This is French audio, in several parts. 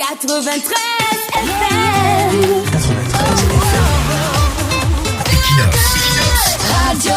93 FM. 93 Equinox Radio.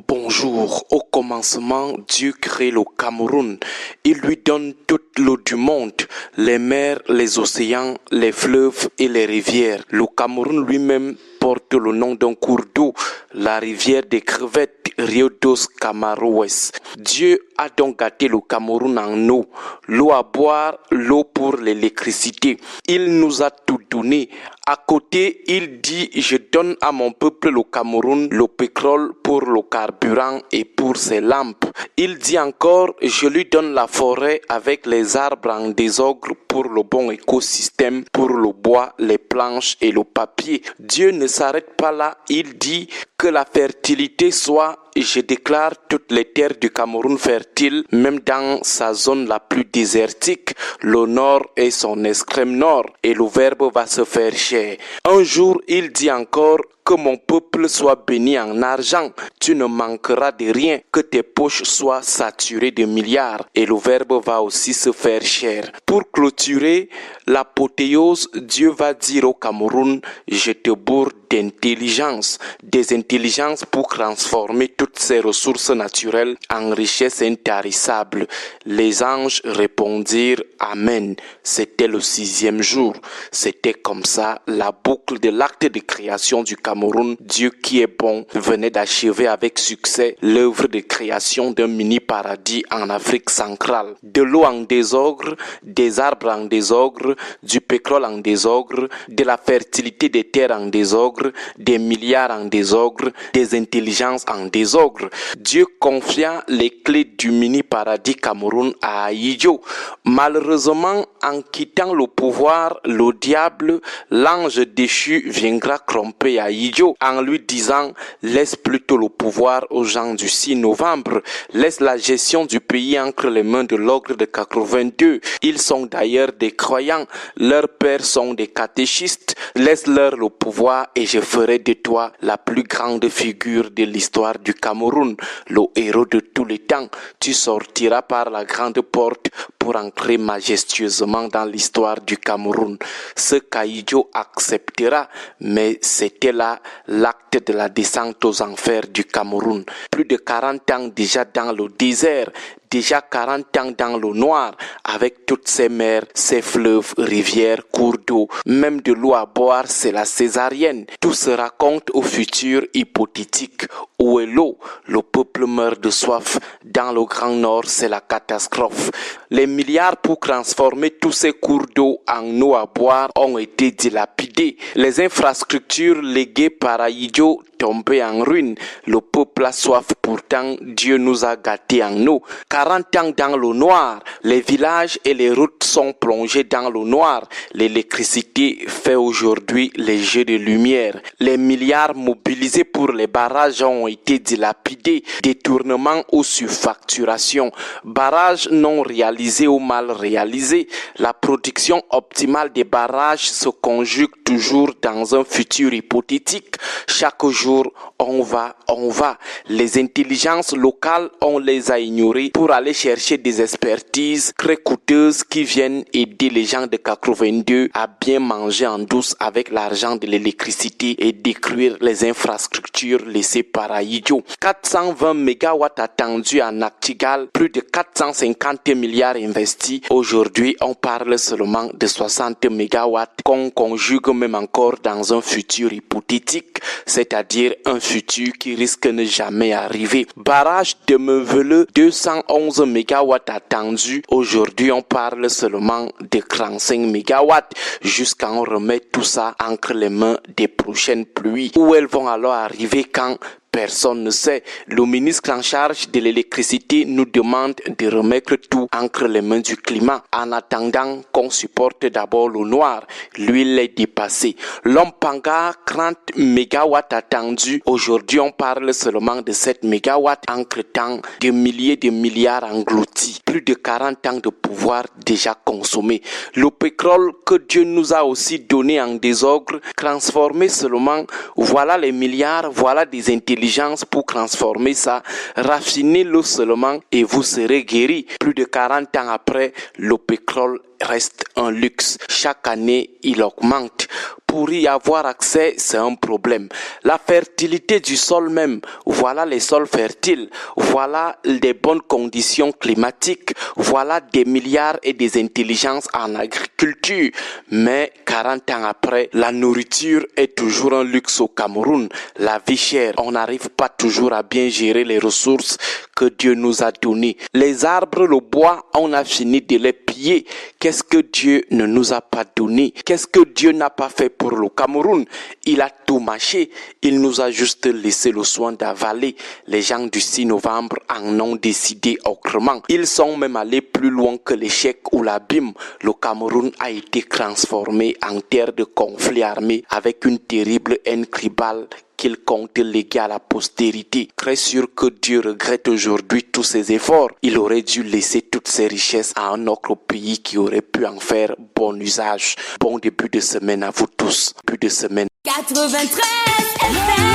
Bonjour. Au commencement, Dieu crée le Cameroun. Il lui donne toute l'eau du monde, les mers, les océans, les fleuves et les rivières. Le Cameroun lui-même porte le nom d'un cours d'eau, la rivière des crevettes, Rio dos Camaroes. Dieu a donc gâté le Cameroun en eau, l'eau à boire, l'eau pour l'électricité. Il nous a tout donné. À côté, il dit, je donne à mon peuple le Cameroun le pétrole pour le carburant et pour ses lampes. Il dit encore, je lui donne la forêt avec les arbres en désordre pour le bon écosystème, pour le bois, les planches et le papier. Dieu ne s'arrête pas là, il dit que la fertilité soit, je déclare toutes les terres du Cameroun fertiles, même dans sa zone la plus désertique, le nord et son extrême nord, et le verbe va se faire chair. Un jour, il dit encore, que mon peuple soit béni en argent, tu ne manqueras de rien, que tes poches soient saturées de milliards. Et le verbe va aussi se faire chair. Pour clôturer l'apothéose, Dieu va dire au Cameroun, je te bourre d'intelligence, des intelligences pour transformer toutes ces ressources naturelles en richesses intarissables. Les anges répondirent Amen. C'était le 6e jour. C'était comme ça la boucle de l'acte de création du Cameroun. Dieu qui est bon venait d'achever avec succès l'œuvre de création d'un mini-paradis en Afrique centrale. De l'eau en désordre, des arbres en désordre, du pétrole en désordre, de la fertilité des terres en désordre, des milliards en désordre, des intelligences en désordre. Dieu confia les clés du mini-paradis Cameroun à Ahidjo. Malheureusement, en quittant le pouvoir, le diable, l'ange déchu viendra tromper Ahidjo en lui disant « Laisse plutôt le pouvoir aux gens du 6 novembre, laisse la gestion du pays entre les mains de l'ogre de 82. Ils sont d'ailleurs des croyants, leurs pères sont des catéchistes, laisse-leur le pouvoir et je ferai de toi la plus grande figure de l'histoire du Cameroun, le héros de tous les temps. Tu sortiras par la grande porte pour entrer majestueusement dans l'histoire du Cameroun. » Ce qu'Ahidjo acceptera, mais c'était là l'acte de la descente aux enfers du Cameroun. Plus de 40 ans déjà dans le désert, déjà 40 ans dans le noir, avec toutes ces mers, ces fleuves, rivières, cours d'eau, même de l'eau à boire, c'est la césarienne. Tout se raconte au futur hypothétique. Où est l'eau? Le peuple meurt de soif. Dans le Grand Nord, c'est la catastrophe. Les milliards pour transformer tous ces cours d'eau en eau à boire ont été dilapidés. Les infrastructures léguées par Ahidjo tombées en ruine. Le peuple a soif, pourtant Dieu nous a gâtés en eau. 40 ans dans le noir, les villages et les routes sont plongés dans le noir. L'électricité fait aujourd'hui les jeux de lumière. Les milliards mobilisés pour les barrages ont été dilapidés. Détournement ou surfacturation. Barrages non réalisés ou mal réalisés. La production optimale des barrages se conjugue toujours dans un futur hypothétique. Chaque jour, on va. Les intelligences locales, on les a ignorées pour aller chercher des expertises très coûteuses qui viennent aider les gens de 82 à bien manger en douce avec l'argent de l'électricité et détruire les infrastructures laissées par Ahidjo. 420 mégawatts attendus à Nachtigal, plus de 450 milliards investis. Aujourd'hui, on parle seulement de 60 mégawatts qu'on conjugue même encore dans un futur hypothétique, c'est-à-dire un futur qui risque de ne jamais arriver. Barrage de Meveleux, 211 mégawatts attendus. Aujourd'hui, on parle seulement de 35 mégawatts jusqu'à on remet tout ça entre les mains des prochaines pluies. Où elles vont alors arriver quand? Personne ne sait. Le ministre en charge de l'électricité nous demande de remettre tout entre les mains du climat en attendant qu'on supporte d'abord le noir. L'huile est dépassée. Lompanga, 30 mégawatts attendus. Aujourd'hui, on parle seulement de 7 mégawatts. Entre-temps, des milliers de milliards engloutis. Plus de 40 ans de pouvoir déjà consommé. Le pétrole que Dieu nous a aussi donné en désordre, transformé seulement. Voilà les milliards, voilà des intelligences l'intelligence pour transformer ça. Raffinez-le seulement et vous serez guéri. Plus de 40 ans après, le pétrole reste un luxe. Chaque année, il augmente. Pour y avoir accès, c'est un problème. La fertilité du sol même, voilà les sols fertiles, voilà des bonnes conditions climatiques, voilà des milliards et des intelligences en agriculture. Mais 40 ans après, la nourriture est toujours un luxe au Cameroun. La vie chère, on n'arrive pas toujours à bien gérer les ressources que Dieu nous a données. Les arbres, le bois, on a fini de les piller. Qu'est-ce que Dieu ne nous a pas donné? Qu'est-ce que Dieu n'a pas fait pour le Cameroun? Il a tout mâché. Il nous a juste laissé le soin d'avaler. Les gens du 6 novembre en ont décidé autrement. Ils sont même allés plus loin que l'échec ou l'abîme. Le Cameroun a été transformé en terre de conflit armé avec une terrible haine tribale qu'il compte léguer à la postérité. Très sûr que Dieu regrette aujourd'hui tous ses efforts. Il aurait dû laisser toutes ses richesses à un autre pays qui aurait pu en faire bon usage. Bon début de semaine à vous tous. Début de semaine. 93 FM.